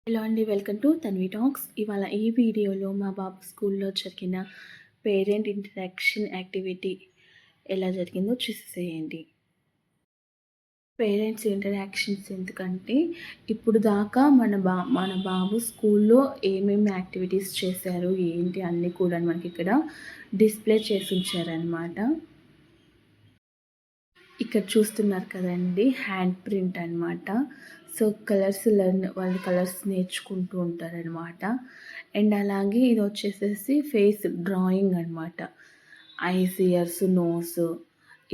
Hello అండి, welcome to Tanvi talks. ఇవాళ ఈ వీడియోలో మా బాబు స్కూల్లో జరిగిన పేరెంట్ ఇంటరాక్షన్ యాక్టివిటీ ఎలా జరిగిందో చూసేయండి. పేరెంట్స్ ఇంటరాక్షన్స్ ఎందుకంటే ఇప్పుడు దాకా మన బాబు స్కూల్లో ఏమేమి యాక్టివిటీస్ చేశారు ఏంటి అన్నీ కూడా మనకి ఇక్కడ డిస్ప్లే చేసి ఉంచారనమాట. ఇక్కడ చూస్తున్నారు కదండి, హ్యాండ్ ప్రింట్ అనమాట. సో వాళ్ళు కలర్స్ నేర్చుకుంటూ ఉంటారనమాట. అండ్ అలాగే ఇది వచ్చేసేసి ఫేస్ డ్రాయింగ్ అనమాట. ఐస్, ఇయర్స్, నోస్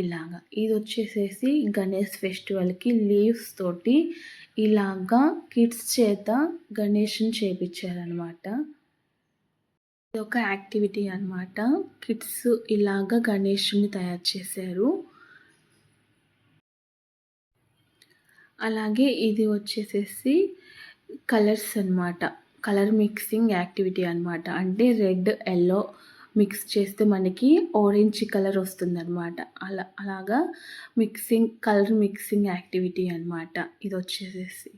ఇలాగా. ఇది వచ్చేసేసి గణేష్ ఫెస్టివల్కి లీవ్స్ తోటి ఇలాగా కిడ్స్ చేత గణేష్ని చేపించారనమాట. ఇది ఒక యాక్టివిటీ అనమాట. కిడ్స్ ఇలాగా గణేష్ని తయారు చేశారు. అలాగే ఇది వచ్చేసేసి కలర్స్ అనమాట. కలర్ మిక్సింగ్ యాక్టివిటీ అనమాట. అంటే రెడ్, ఎల్లో మిక్స్ చేస్తే మనకి ఆరెంజ్ కలర్ వస్తుందన్నమాట. అలాగా కలర్ మిక్సింగ్ యాక్టివిటీ అనమాట ఇది వచ్చేసేసి.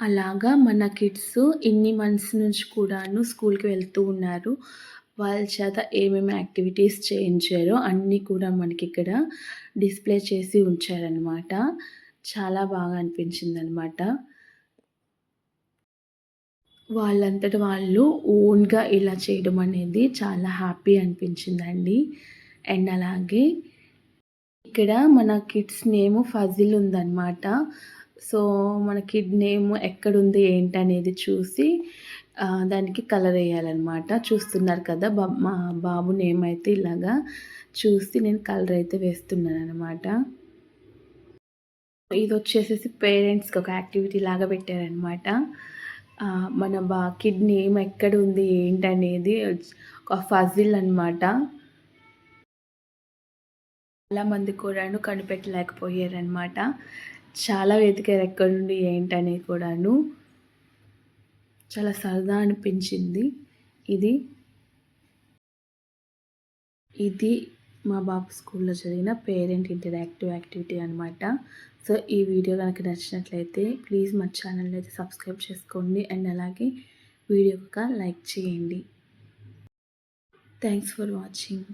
అలాగా మన కిడ్స్ ఇన్ని మంత్స్ నుంచి కూడాను స్కూల్కి వెళ్తూ ఉన్నారు. వాళ్ళ చేత ఏమేమి యాక్టివిటీస్ చేయించారో అన్నీ కూడా మనకి ఇక్కడ డిస్ప్లే చేసి ఉంచారనమాట. చాలా బాగా అనిపించిందనమాట. వాళ్ళంతట వాళ్ళు ఓన్గా ఇలా చేయడం అనేది చాలా హ్యాపీ అనిపించిందండి. అండ్ అలాగే ఇక్కడ మన కిడ్స్ నేమ్ ఫజిల్ ఉందన్నమాట. సో మన కిడ్ నేమ్ ఎక్కడుంది ఏంటనేది చూసి దానికి కలర్ వేయాలన్నమాట. చూస్తున్నారు కదా, మా బాబు నేమ్ అయితే ఇలాగా చూసి నేను కలర్ అయితే వేస్తున్నాను అనమాట. ఇది వచ్చేసేసి పేరెంట్స్కి ఒక యాక్టివిటీ లాగా పెట్టారనమాట. మన కిడ్ నేమ్ ఎక్కడ ఉంది ఏంటనేది ఒక ఫజిల్ అనమాట. చాలామంది కూడాను కనిపెట్టలేకపోయారనమాట. చాలా వెతికారు ఎక్కడుండి ఏంటనేది కూడాను. చాలా సరదా అనిపించింది. ఇది మా బాబు స్కూల్లో జరిగిన పేరెంట్ ఇంటరాక్టివ్ యాక్టివిటీ అనమాట. సో ఈ వీడియో కనుక నచ్చినట్లయితే ప్లీజ్ మా ఛానల్ అయితే సబ్స్క్రైబ్ చేసుకోండి. అండ్ అలాగే వీడియోకి లైక్ చేయండి. Thanks for watching.